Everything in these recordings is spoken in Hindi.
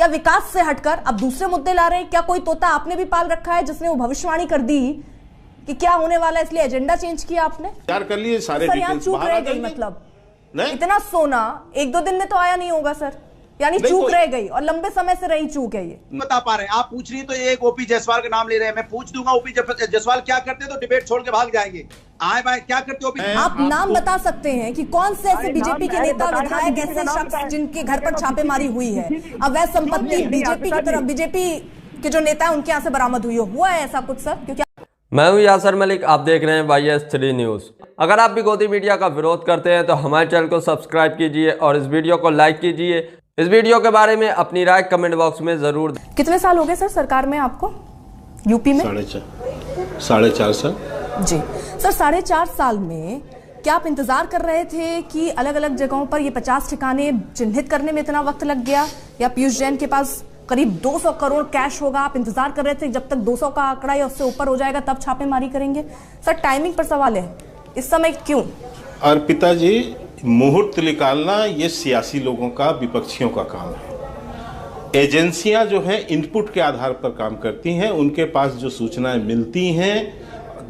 क्या विकास से हटकर अब दूसरे मुद्दे ला रहे हैं? क्या कोई तोता आपने भी पाल रखा है जिसने वो भविष्यवाणी कर दी कि क्या होने वाला है, इसलिए एजेंडा चेंज किया आपने? तैयार कर लिए सारे सर यहाँ चूक रह गई, मतलब इतना सोना एक दो दिन में तो आया नहीं होगा सर, यानी चूक रह गई और लंबे समय से रही चूक है ये। बता पा रहे हैं आप, पूछ रही है तो एक ओपी जायसवाल का नाम ले रहे हैं, मैं पूछ दूंगा ओपी जायसवाल क्या करते तो डिबेट छोड़ के भाग जाएंगे। आए भाई क्या करते ओपी? आप नाम बता सकते हैं कि कौन से ऐसे बीजेपी के नेता विधायक ऐसे शख्स जिनके घर पर छापेमारी हुई है, अवैध संपत्ति बीजेपी की तरफ, बीजेपी के जो नेता है उनके यहाँ से बरामद हुई हो, हुआ है ऐसा कुछ सर? क्योंकि मैं हूं यासर मलिक, आप देख रहे हैं YS3 न्यूज़। अगर आप भी गोदी मीडिया का विरोध करते हैं तो हमारे चैनल को सब्सक्राइब कीजिए और इस वीडियो को लाइक कीजिए। इस वीडियो के बारे में अपनी राय कमेंट बॉक्स में जरूर दें। कितने साल हो गए सर सरकार में आपको, यूपी में? 4.5 साल जी सर। 4.5 साल में क्या आप इंतजार कर रहे थे कि अलग अलग जगहों पर ये 50 ठिकाने चिन्हित करने में इतना वक्त लग गया, या पीयूष जैन के पास करीब 200 करोड़ कैश होगा, आप इंतजार कर रहे थे जब तक 200 का आंकड़ा या उससे ऊपर हो जाएगा तब छापेमारी करेंगे? सर टाइमिंग पर सवाल है, इस समय क्यों? और पिताजी, मुहूर्त निकालना ये सियासी लोगों का, विपक्षियों का काम है। एजेंसियां जो हैं इनपुट के आधार पर काम करती हैं, उनके पास जो सूचनाएं मिलती हैं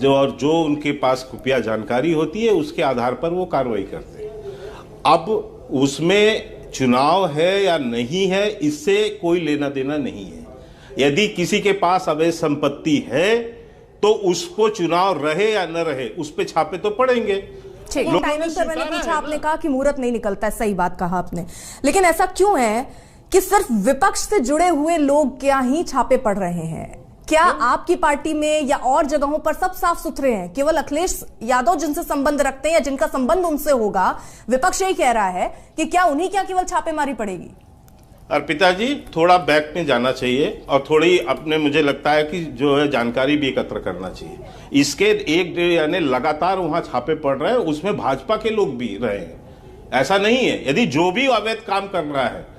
जो उनके पास खुफिया जानकारी होती है उसके आधार पर वो कार्रवाई करते हैं। अब उसमें चुनाव है या नहीं है इससे कोई लेना देना नहीं है। यदि किसी के पास अवैध संपत्ति है तो उसको चुनाव रहे या न रहे उस पे छापे तो पड़ेंगे। टाइमिंग पर मैंने पूछा, आपने कहा कि मुहूर्त नहीं निकलता है, सही बात कहा आपने, लेकिन ऐसा क्यों है कि सिर्फ विपक्ष से जुड़े हुए लोग क्या ही छापे पड़ रहे हैं? क्या आपकी पार्टी में या और जगहों पर सब साफ सुथरे हैं? केवल अखिलेश यादव जिनसे संबंध रखते हैं या जिनका संबंध उनसे होगा, विपक्ष यही कह रहा है कि क्या उन्हीं क्या केवल छापेमारी पड़ेगी? और पिताजी थोड़ा बैक में जाना चाहिए और थोड़ी अपने, मुझे लगता है कि जो है जानकारी भी एकत्र करना चाहिए। इसके एक यानी लगातार वहां छापे पड़ रहे हैं, उसमें भाजपा के लोग भी रहे हैं, ऐसा नहीं है। यदि जो भी अवैध काम कर रहा है,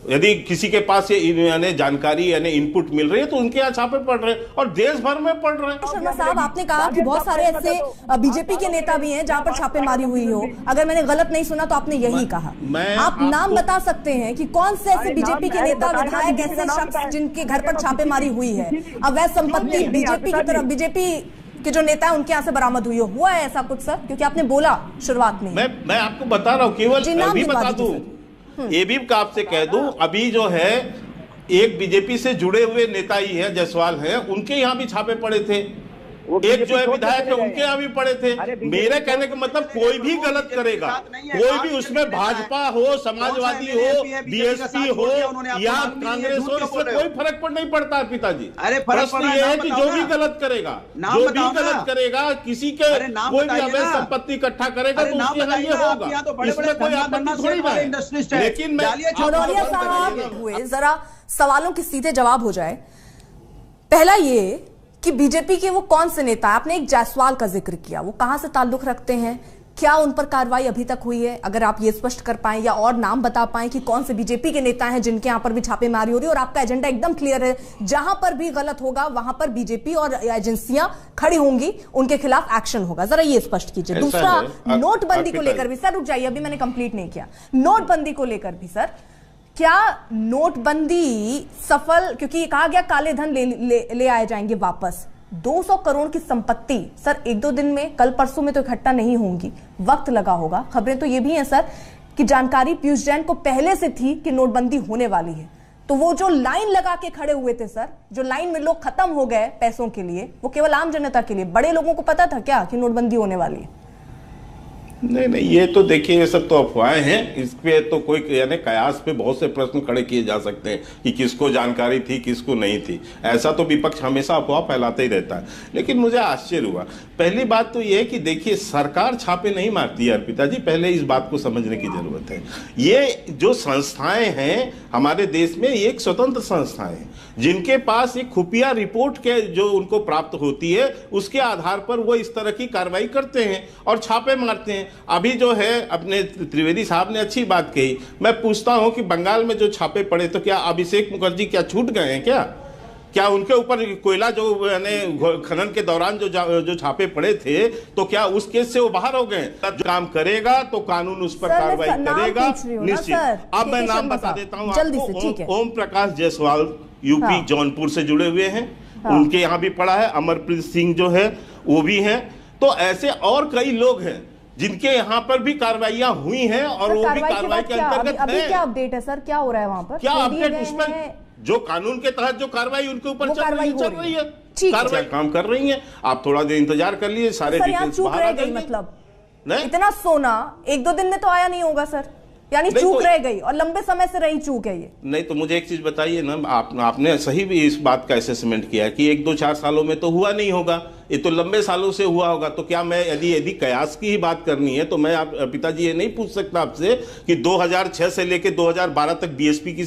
यदि किसी के पास ये जानकारी यानी इनपुट मिल रही है तो उनके यहाँ छापे पड़ रहे हैं और देश भर में पड़ रहे हैं। शर्मा साहब, आपने कहा कि बहुत सारे ऐसे बीजेपी के नेता भी हैं जहां पर छापेमारी हुई हो, अगर मैंने गलत नहीं सुना तो आपने यही कहा। आप नाम बता सकते हैं कि कौन से ऐसे बीजेपी के नेता विधायक ऐसे शख्स जिनके घर पर छापेमारी हुई है, अवैध संपत्ति बीजेपी की तरफ, बीजेपी के जो नेता है उनके यहाँ से बरामद हुई हो, हुआ है ऐसा कुछ सर? क्योंकि आपने बोला शुरुआत में। मैं आपको बता रहा हूँ, केवल अभी बता दूं, ये भी आपसे कह दूं, अभी जो है एक बीजेपी से जुड़े हुए नेता ही है, जायसवाल है, उनके यहाँ भी छापे पड़े थे। एक जो है विधायक है उनके यहाँ भी पड़े थे। मेरे कहने का मतलब कोई भी गलत करेगा, कोई भी, उसमें भाजपा हो, समाजवादी हो, बीएसपी हो या कांग्रेस हो, इससे कोई फर्क नहीं पड़ता है पिताजी। प्रश्न ये है कि जो भी गलत करेगा, जो भी गलत करेगा, किसी के कोई भी अवैध संपत्ति इकट्ठा करेगा तो उसके यहाँ ये होगा, इसमें कोई आपत्ति थोड़ी ना है। लेकिन भदौरिया साहब हुए, जरा सवालों के सीधे जवाब हो जाए। पहला ये कि बीजेपी के वो कौन से नेता, आपने एक जायसवाल का जिक्र किया, वो कहां से ताल्लुक रखते हैं, क्या उन पर कार्रवाई अभी तक हुई है? अगर आप ये स्पष्ट कर पाएं या और नाम बता पाएं कि कौन से बीजेपी के नेता हैं जिनके यहां पर भी छापेमारी हो रही है और आपका एजेंडा एकदम क्लियर है, जहां पर भी गलत होगा वहां पर बीजेपी और एजेंसियां खड़ी होंगी, उनके खिलाफ एक्शन होगा, जरा ये स्पष्ट कीजिए। दूसरा, नोटबंदी को लेकर भी सर, रुक जाइए, अभी मैंने कंप्लीट नहीं किया। नोटबंदी को लेकर भी सर, क्या नोटबंदी सफल, क्योंकि ये कहा गया काले धन ले आए जाएंगे वापस, 200 करोड़ की संपत्ति सर एक दो दिन में, कल परसों में तो इकट्ठा नहीं होंगी, वक्त लगा होगा। खबरें तो ये भी हैं सर कि जानकारी पीयूष जैन को पहले से थी कि नोटबंदी होने वाली है, तो वो जो लाइन लगा के खड़े हुए थे सर, जो लाइन में लोग खत्म हो गए पैसों के लिए, वो केवल आम जनता के लिए, बड़े लोगों को पता था क्या कि नोटबंदी होने वाली है? नहीं, ये तो देखिए, ये सब तो अफवाहें हैं। इस पे तो कोई यानी कयास पे बहुत से प्रश्न खड़े किए जा सकते हैं कि किसको जानकारी थी, किसको नहीं थी। ऐसा तो विपक्ष हमेशा अफवाह फैलाते ही रहता है। लेकिन मुझे आश्चर्य हुआ, पहली बात तो ये है कि देखिए, सरकार छापे नहीं मारती है पिताजी, पहले इस बात को समझने की जरूरत है। ये जो संस्थाएं हैं हमारे देश में, ये एक स्वतंत्र संस्थाएं हैं जिनके पास एक खुफिया रिपोर्ट के जो उनको प्राप्त होती है, उसके आधार पर वो इस तरह की कार्रवाई करते हैं और छापे मारते हैं। अभी जो है अपने त्रिवेदी साहब ने अच्छी बात कही, मैं पूछता हूं कि बंगाल में जो छापे पड़े तो क्या अभिषेक मुखर्जी क्या छूट गए हैं? क्या उनके ऊपर कोयला जो खनन के दौरान जो छापे पड़े थे, तो क्या उस केस से वो बाहर हो गए? जो काम करेगा तो कानून उस पर कार्रवाई करेगा निश्चित। अब मैं नाम बता देता हूँ आपको। ओम प्रकाश जायसवाल यूपी जौनपुर से जुड़े हुए हैं, उनके यहाँ भी पड़ा है। अमरप्रीत सिंह जो है वो भी है। तो ऐसे और कई लोग हैं जिनके यहाँ पर भी कार्रवाइयां हुई हैं और वो भी कार्रवाई के अंतर्गत है। क्या अपडेट है सर, क्या हो रहा है वहाँ पर? क्या अपडेट? उसमें जो कानून के तहत जो कार्रवाई उनके ऊपर चल रही है, कार्रवाई काम कर रही है। आप थोड़ा देर इंतजार कर लीजिए, सारे डिटेल्स बाहर आ जाएंगे। मतलब इतना सोना 1-2 दिन में तो आया नहीं होगा सर, यानी चूक रह गई और लंबे समय से रही चूक है ये। नहीं तो मुझे एक चीज बताइए ना, आपने सही भी इस बात का असेसमेंट किया कि 1-2-4 सालों में तो हुआ नहीं होगा, ये तो लंबे सालों से हुआ होगा। तो क्या मैं यदि कयास की ही बात करनी है तो मैं आप पिताजी ये नहीं पूछ सकता आपसे कि 2006 से लेकर 2012 तक बीएसपी की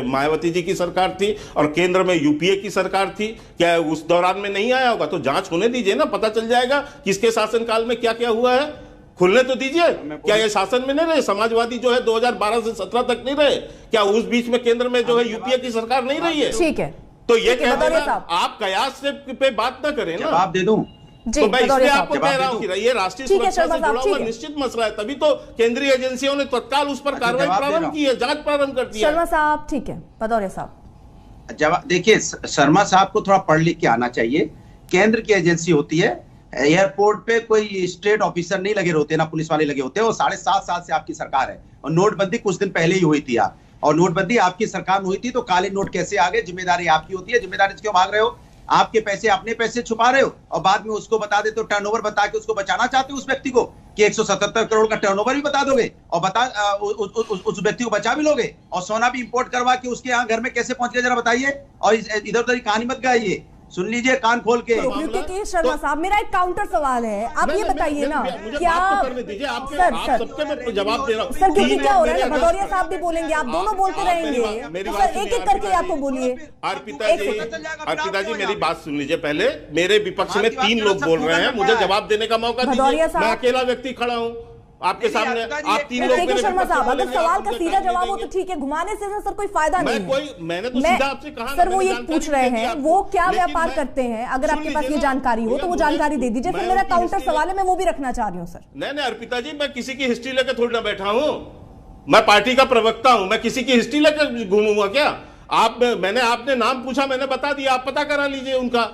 मायावती जी की सरकार थी और केंद्र में यूपीए की सरकार थी, क्या उस दौरान में नहीं आया होगा? तो जांच होने दीजिए ना, पता चल जाएगा किसके शासनकाल में क्या क्या हुआ है। खुलने तो दीजिए। क्या ये शासन में नहीं रहे? समाजवादी जो है 2012 से 17 तक नहीं रहे? क्या उस बीच में केंद्र में जो है यूपीए की सरकार नहीं रही है? ठीक है, तो ये कहते हैं आप कयास से पे बात ना करें ना। जवाब दे दूं तो मैं इसलिए आपको कह रहा हूं कि ये राष्ट्रीय सुरक्षा से जुड़ा हुआ निश्चित मसला है, तभी तो केंद्रीय एजेंसियों ने तत्काल उस पर कार्रवाई प्रारंभ की है, जांच प्रारंभ कर दी है। शर्मा साहब ठीक है, भदौरिया साहब जवाब देखिए, शर्मा साहब को थोड़ा पढ़ लिख के आना चाहिए। केंद्र की एजेंसी होती है, एयरपोर्ट पे कोई स्टेट ऑफिसर नहीं लगे होते, ना पुलिस वाले लगे होते हैं। और 7.5 साल से आपकी सरकार है और नोटबंदी कुछ दिन पहले ही हुई थी और नोटबंदी आपकी सरकार में हुई थी, तो काले नोट कैसे आ गए? जिम्मेदारी आपकी होती है, जिम्मेदारी से क्यों भाग रहे हो? आपके पैसे अपने पैसे छुपा रहे हो और बाद में उसको बता देते हो, टर्नओवर बता के उसको बचाना चाहते हो उस व्यक्ति को कि 177 करोड़ का टर्नओवर भी बता दोगे और उस व्यक्ति को बचा भी लोगे और सोना भी इंपोर्ट करवा के उसके यहाँ घर में कैसे पहुंच गया जरा बताइए। और इधर उधर कहानी मत गाइए, सुन लीजिए कान खोल के। शर्मा साहब मेरा एक काउंटर सवाल है, आप ये बताइए ना क्या सबके जवाब दे रहा हूं सर, क्योंकि क्या हो रहा है, भदौरिया साहब भी बोलेंगे, आप दोनों बोलते रहेंगे, तो सर एक एक करके आपको बोलिए। अर्पिता जी मेरी बात सुन लीजिए पहले। मेरे विपक्ष में 3 लोग बोल रहे हैं, मुझे जवाब देने का मौका दीजिए। मैं अकेला व्यक्ति खड़ा हूँ आपके सामने, आप 3 लोग। शर्मा साहब अगर सवाल का सीधा जवाब हो तो ठीक है, घुमाने से सर कोई फायदा नहीं है। मैंने तो सीधा आपसे कहा सर, वो ये पूछ रहे हैं वो क्या व्यापार करते हैं, अगर आपके पास ये जानकारी हो तो वो जानकारी दे दीजिए। फिर मेरा काउंटर सवाल है, मैं वो भी रखना चाह रही हूँ सर। नहीं अर्पिता जी, मैं किसी की हिस्ट्री लेकर थोड़ी ना बैठा हूँ, मैं पार्टी का प्रवक्ता हूँ, मैं किसी की हिस्ट्री लेकर घूमूंगा क्या? आपने नाम पूछा, मैंने बता दिया, आप पता करा लीजिए उनका।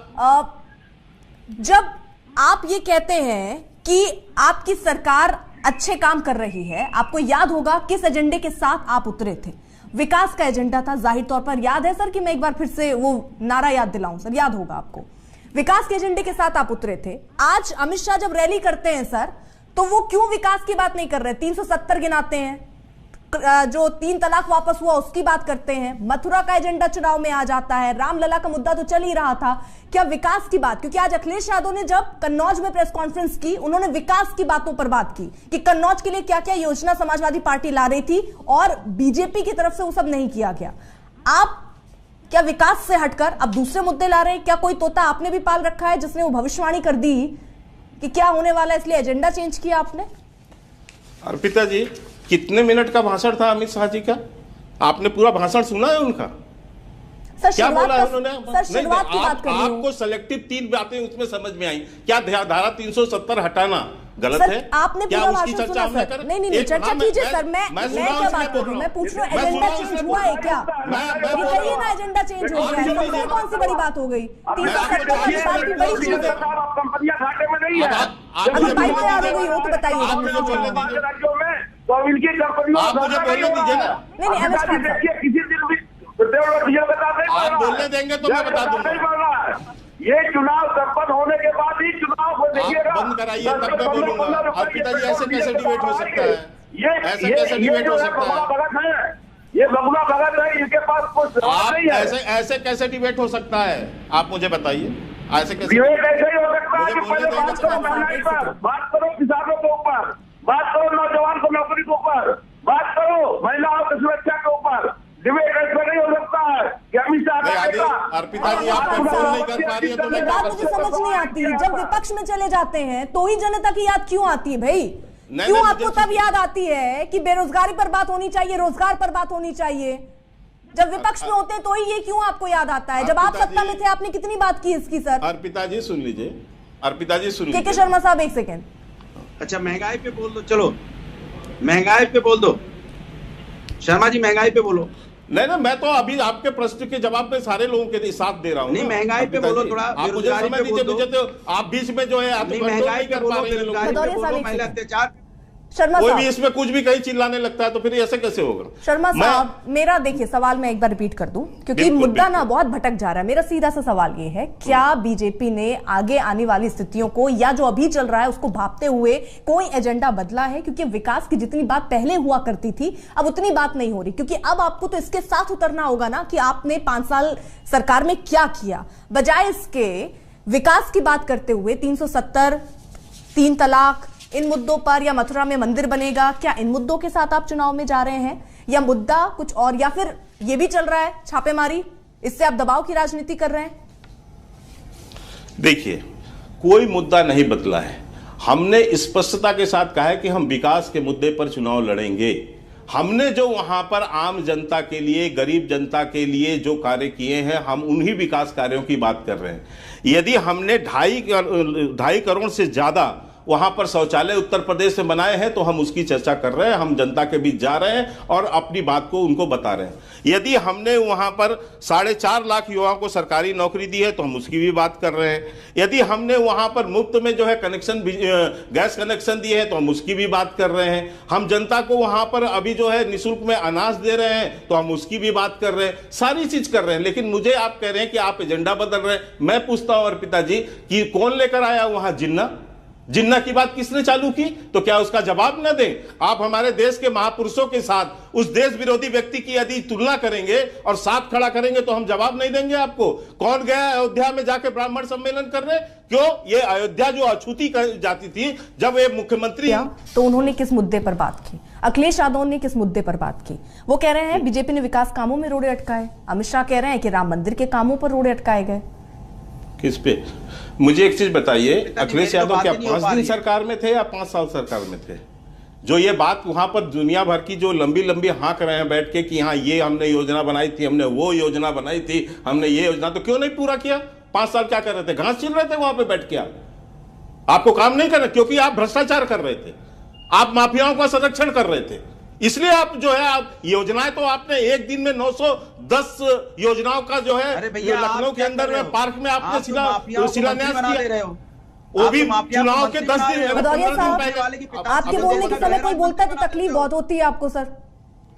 जब आप ये कहते हैं कि आपकी सरकार अच्छे काम कर रही है, आपको याद होगा किस एजेंडे के साथ आप उतरे थे? विकास का एजेंडा था, जाहिर तौर पर याद है सर कि मैं एक बार फिर से वो नारा याद दिलाऊं सर, याद होगा आपको। विकास के एजेंडे के साथ आप उतरे थे। आज अमित शाह जब रैली करते हैं सर, तो वो क्यों विकास की बात नहीं कर रहे? 370 गिनाते हैं, जो 3 तलाक वापस हुआ उसकी बात करते हैं, मथुरा का एजेंडा चुनाव में आ जाता है, रामलला का मुद्दा तो चल ही रहा था, क्या विकास की बात? क्योंकि आज अखिलेश यादव ने जब कन्नौज में प्रेस कॉन्फ्रेंस की, उन्होंने विकास की बातों पर बात की कि कन्नौज के लिए क्या क्या योजना समाजवादी पार्टी ला रही थी और बीजेपी की तरफ से वो सब नहीं किया गया। आप क्या विकास से हटकर अब दूसरे मुद्दे ला रहे हैं? क्या कोई तोता आपने भी पाल रखा है जिसने वो भविष्यवाणी कर दी कि क्या होने वाला है, इसलिए एजेंडा चेंज किया आपने? अर्पिता जी, कितने मिनट का भाषण था अमित शाह जी का? आपने पूरा भाषण सुना है उनका? क्या बोला है उन्होंने? आपको सेलेक्टिव 3 बातें उसमें समझ में आई। क्या धारा 370 हटाना गलत है? आपने क्या उसकी चर्चा हमने कर? नहीं चर्चा कीजिए सर। मैं क्या बात कर रही हूँ, मैं पूछ रहा हूँ एजेंडा चेंज हुआ है क्या? कहिए ना, एजेंडा चेंज हो गया है, तो कौन सी बड़ी बात हो गई? 370 की बात की बड़ी चीज है। अभी बाइक तैयार हो गई हो तो बताइए। आप मुझे बोलने दीजिए ना। नहीं किसी दिन भी आप बोलने देंगे तो मैं बता दूंगा। ये चुनाव संपन्न होने के बाद ही चुनाव को देखिएगा। बंद कराइए तब मैं बोलूंगा। अब पिताजी ऐसे कैसे डिबेट हो सकता है? ऐसे कैसे डिबेट हो सकता है? ये बगुला भगत है, इनके पास कुछ नहीं है। ऐसे कैसे डिबेट हो सकता है? आप मुझे बताइए, ऐसे कैसे डिबेट ऐसे ही हो सकता है कि पहले बात करो महंगाई पर, बात करो किसानों के ऊपर, बात करो नौजवान को नौकरी के ऊपर, बात करो महिलाओं की सुरक्षा के ऊपर। डिबेट ऐसा नहीं हो सकता है कि अमित शाह। अर्पिता जी, आप कंट्रोल नहीं कर पा रही है तो मैं बात मुझे समझ नहीं आती। जब विपक्ष में चले जाते हैं तो ही जनता की याद क्यों आती है भाई? क्यों आपको तब याद आती है कि बेरोजगारी पर बात होनी चाहिए, रोजगार पर बात होनी चाहिए? जब विपक्ष में होते हैं तो ही ये क्यों आपको याद आता है? जब आप सत्ता में थे आपने कितनी बात की इसकी सर? अर्पिता जी सुन लीजिए, अर्पिता जी सुन लीजिए। के शर्मा साहब एक सेकेंड। अच्छा महंगाई पे बोल दो, चलो महंगाई पे बोल दो, शर्मा जी महंगाई पे बोलो। नहीं, मैं तो अभी आपके प्रश्न के जवाब में सारे लोगों के साथ दे रहा हूँ। नहीं महंगाई पे बोलो, थोड़ा आप मुझे समय दीजिए, मुझे तो आप बीच में जो है आप महंगाई पे बोलो, महिला अत्याचार। शर्मा कोई साहब भी इसमें कुछ भी कहीं चिल्लाने लगता है तो फिर ऐसे कैसे होगा? शर्मा साहब मेरा देखिए सवाल मैं एक बार रिपीट कर दूं क्योंकि मुद्दा ना बहुत भटक जा रहा है। मेरा सीधा सा सवाल ये है, क्या बीजेपी ने आगे आने वाली स्थितियों को या जो अभी चल रहा है उसको भांपते हुए कोई एजेंडा बदला है? क्योंकि विकास की जितनी बात पहले हुआ करती थी अब उतनी बात नहीं हो रही, क्योंकि अब आपको तो इसके साथ उतरना होगा ना कि आपने 5 साल सरकार में क्या किया, बजाय इसके विकास की बात करते हुए 370, 3 तलाक, इन मुद्दों पर, या मथुरा में मंदिर बनेगा, क्या इन मुद्दों के साथ आप चुनाव में जा रहे हैं या मुद्दा कुछ और? या फिर ये भी चल रहा है छापेमारी, इससे आप दबाव की राजनीति कर रहे हैं? देखिए कोई मुद्दा नहीं बदला है। हमने स्पष्टता के साथ कहा है कि हम विकास के मुद्दे पर चुनाव लड़ेंगे। हमने जो वहां पर आम जनता के लिए, गरीब जनता के लिए जो कार्य किए हैं, हम उन्हीं विकास कार्यों की बात कर रहे हैं। यदि हमने 2.5 करोड़ से ज्यादा वहां पर शौचालय उत्तर प्रदेश में बनाए हैं तो हम उसकी चर्चा कर रहे हैं, हम जनता के बीच जा रहे हैं और अपनी बात को उनको बता रहे हैं। यदि हमने वहां पर 4.5 लाख युवाओं को सरकारी नौकरी दी है तो हम उसकी भी बात कर रहे हैं। यदि हमने वहां पर मुफ्त में जो है कनेक्शन, गैस कनेक्शन दिए हैं तो हम उसकी भी बात कर रहे हैं। हम जनता को वहां पर अभी जो है निःशुल्क में अनाज दे रहे हैं तो हम उसकी भी बात कर रहे हैं। सारी चीज कर रहे हैं। लेकिन मुझे आप कह रहे हैं कि आप एजेंडा बदल रहे हैं। मैं पूछता हूं अर्पिता जी कि कौन लेकर आया वहां जिन्ना की बात किसने चालू की? तो क्या उसका जवाब न दें? आप हमारे देश के महापुरुषों के साथ उस देश विरोधी व्यक्ति की यदि तुलना करेंगे और साथ खड़ा करेंगे तो हम जवाब नहीं देंगे आपको। कौन गया अयोध्या में जाके ब्राह्मण सम्मेलन करने? क्यों? ये अयोध्या जो अछूती जाती थी जब ये मुख्यमंत्री, तो उन्होंने किस मुद्दे पर बात की? अखिलेश यादव ने किस मुद्दे पर बात की? वो कह रहे हैं बीजेपी ने विकास कामों में रोड़े अटकाए। अमित शाह कह रहे हैं कि राम मंदिर के कामों पर रोड़े अटकाए गए। किस पे? मुझे एक चीज बताइए, अखिलेश यादव क्या 5 दिन सरकार में थे या 5 साल सरकार में थे? जो ये बात वहां पर दुनिया भर की जो लंबी लंबी हाँक रहे हैं बैठ के कि हाँ ये हमने योजना बनाई थी, हमने वो योजना बनाई थी, हमने ये योजना, तो क्यों नहीं पूरा किया? 5 साल क्या कर रहे थे? घास छील रहे थे वहां पे बैठ के? आपको काम नहीं कर रहे क्योंकि आप भ्रष्टाचार कर रहे थे, आप माफियाओं का संरक्षण कर रहे थे, इसलिए आप जो है आप योजनाएं तो आपने एक दिन में 910 योजनाओं का जो है लखनऊ के अंदर में पार्क में आपने शिलान्यास किया। वो भी चुनाव के 10 दिन पहले। आपके बोलने के समय कोई बोलता है तो तकलीफ बहुत होती है आपको सर?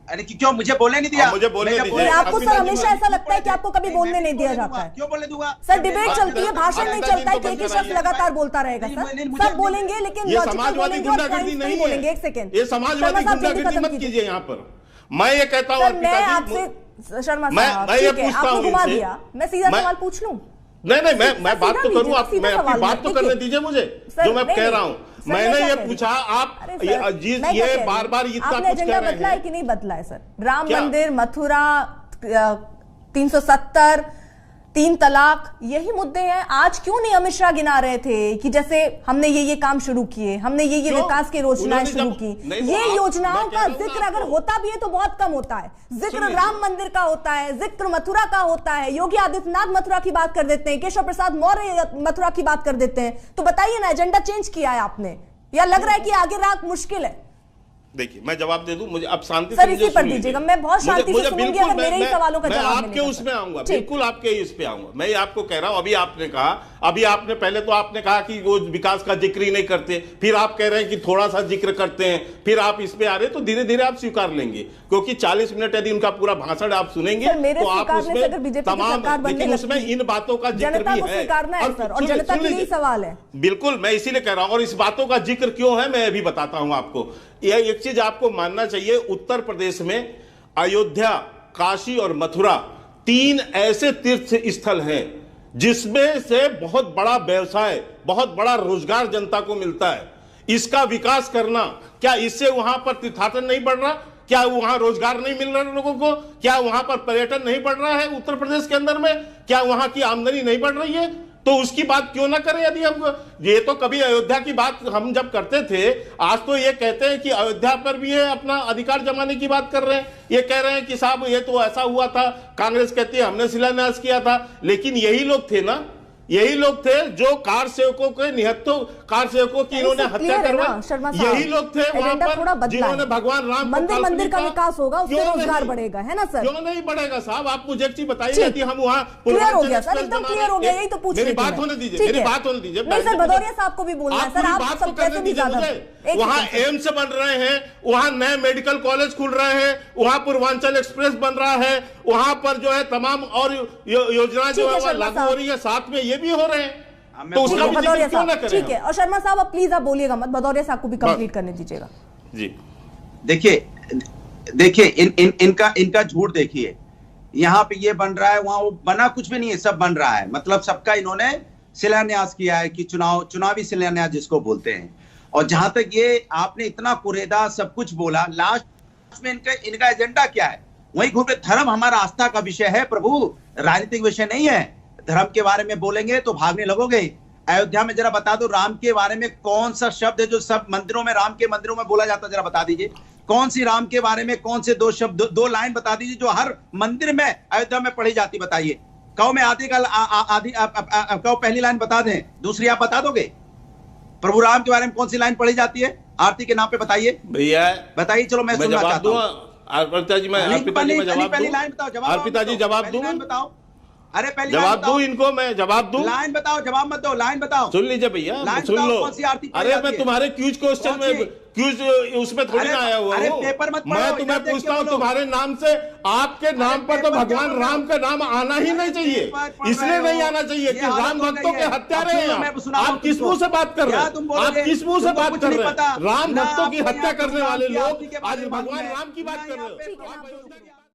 अरे क्यों मुझे बोलने नहीं दिया? मुझे बोलने नहीं दिया। आपको सर हमेशा ऐसा लगता है कि आपको कभी बोलने नहीं दिया जाता है। क्यों बोलने दूंगा? सर डिबेट चलती है, भाषण नहीं चलता है, एक ही शख्स लगातार बोलता रहेगा सर। सब बोलेंगे लेकिन समाजवादी गुंडागर्दी नहीं बोलेंगे। एक सेकेंड, ये समाजवादी गुंडागर्दी मत कीजिए यहाँ पर। मैं ये कहता हूँ मैं आपसे शर्मा साहब, ठीक है आपको घुमा दिया, मैं सीधा सवाल पूछ लूं? नहीं मैं बात तो करूं, आप मैं अपनी बात तो करने दीजिए मुझे जो मैं कह रहा हूं। मैंने ये पूछा, आप ये बार-बार इतना कुछ कह रहे हैं। बदला है कि नहीं बदला है सर? राम मंदिर, मथुरा, 370, 3 तलाक, यही मुद्दे हैं। आज क्यों नहीं अमित शाह गिना रहे थे कि जैसे हमने ये काम शुरू किए, हमने ये विकास की योजनाएं शुरू की? ये योजनाओं का जिक्र अगर होता भी है तो बहुत कम होता है। जिक्र राम मंदिर का होता है, जिक्र मथुरा का होता है, योगी आदित्यनाथ मथुरा की बात कर देते हैं, केशव प्रसाद मौर्य मथुरा की बात कर देते हैं। तो बताइए ना, एजेंडा चेंज किया है आपने या लग रहा है कि आगे रात मुश्किल है? देखिए मैं जवाब दे दूं, मुझे अब शांति सर इसी पर दीजिएगा, मैं बहुत शांति से सुनूंगी अगर मेरे ही सवालों का जवाब आपके उसमें आऊंगा, बिल्कुल आपके इस पे आऊंगा। मैं आपको कह रहा हूं, अभी आपने पहले तो आपने कहा कि वो विकास का जिक्र ही नहीं करते, फिर आप कह रहे हैं कि थोड़ा सा जिक्र करते हैं, फिर आप इस पे आ रहे, तो धीरे धीरे आप स्वीकार लेंगे क्योंकि 40 मिनट यदि उनका पूरा भाषण आप सुनेंगे तो आप उसमें तमाम, लेकिन उसमें इन बातों का जिक्र भी है और जनता के लिए सवाल है। बिल्कुल मैं इसीलिए कह रहा हूं, और इस बातों का जिक्र क्यों है मैं अभी बताता हूं आपको। यह एक चीज आपको मानना चाहिए, उत्तर प्रदेश में अयोध्या, काशी और मथुरा 3 ऐसे तीर्थ स्थल हैं जिसमें से बहुत बड़ा व्यवसाय, बहुत बड़ा रोजगार जनता को मिलता है। इसका विकास करना, क्या इससे वहां पर तीर्थाटन नहीं बढ़ रहा? क्या वहां रोजगार नहीं मिल रहा लोगों को? क्या वहां पर पर्यटन नहीं बढ़ रहा है उत्तर प्रदेश के अंदर में? क्या वहां की आमदनी नहीं बढ़ रही है? तो उसकी बात क्यों ना करें? यदि हम ये तो कभी अयोध्या की बात हम जब करते थे, आज तो ये कहते हैं कि अयोध्या पर भी ये अपना अधिकार जमाने की बात कर रहे हैं। ये कह रहे हैं कि साहब ये तो ऐसा हुआ था, कांग्रेस कहती है हमने शिलान्यास किया था। लेकिन यही लोग थे ना, यही लोग थे जो कार सेवकों के निहत्तों कार सेवकों की इन्होंने हत्या करवाई। यही लोग थे वहां पर जिन्होंने भगवान राम मंदिर का विकास होगा, उससे रोजगार बढ़ेगा, है ना सर? क्यों नहीं बढ़ेगा साहब? आप मुझे एक चीज बताइए, यदि हम वहाँ क्लियर हो गया सर, एकदम क्लियर हो गया। यही तो पूछ रही थी। मेरी बात होने दीजिए, मेरी बात होने दीजिए। नहीं सर, भदौरिया साहब को भी बोलना है सर, आप सब कैसे भी ज्यादा। वहाँ एम्स बन रहे हैं, वहाँ नए मेडिकल कॉलेज खुल रहे हैं, वहाँ पूर्वांचल एक्सप्रेस बन रहा है, वहाँ पर जो है तमाम और योजनाएं जो है लागू हो रही है, साथ में ये भी हो रहे हैं। तो उसका भी जिक्र क्यों ना करें? ठीक है। और शर्मा साहब आप प्लीज आप बोलिएगा मत, भदौरिया साहब को भी कंप्लीट करने दीजिएगा। जी देखिए इनका झूठ देखिए। यहाँ पे ये बन रहा है, वहां वो बना कुछ भी नहीं है, सब बन रहा है। मतलब सबका इन्होंने शिलान्यास किया है कि चुनावी शिलान्यास जिसको बोलते हैं। और जहां तक ये आपने इतना कुरेदा सब कुछ बोला, लास्ट में इनका एजेंडा क्या है? वही घूम रहे। धर्म हमारा आस्था का विषय है प्रभु, राजनीतिक विषय नहीं है। धर्म के बारे में बोलेंगे तो भागने लगोगे। अयोध्या में जरा बता दो, राम के बारे में कौन सा शब्द है जो सब मंदिरों में, राम के मंदिरों में बोला जाता है? जरा बता दीजिए कौन सी राम के बारे में कौन से दो शब्द, दो लाइन बता दीजिए जो हर मंदिर में अयोध्या में पढ़ी जाती। बताइए। कहो मैं कहो पहली लाइन बता दें, दूसरी आप बता दोगे? प्रभु राम के बारे में कौन सी लाइन पढ़ी जाती है आरती के नाम पे? बताइए भैया, बताइए। चलो मैं सुनना चाहता हूँ। अर्पिता जी, मैं पहली लाइन बताओ। अर्पिता जी जवाब दूं? बताओ। अरे पहले जवाब दूं इनको? मैं जवाब दूं? लाइन बताओ, जवाब मत दो, लाइन बताओ। सुन लीजिए भैया, सुन लो। अरे मैं तुम्हारे क्यूज क्वेश्चन में क्यूज उसमें थोड़ी ना आया हुआ हूँ। मैं तुम्हें पूछता हूँ तुम्हारे नाम से, आपके नाम पर तो भगवान राम का नाम आना ही नहीं चाहिए। इसलिए नहीं आना चाहिए कि राम भक्तों के हत्यारे हैं। आप किस मुंह से बात कर रहे हैं? आप किस मुंह से बात कर रहे हैं? राम भक्तों की हत्या करने वाले लोग आज भगवान राम की बात कर रहे हो।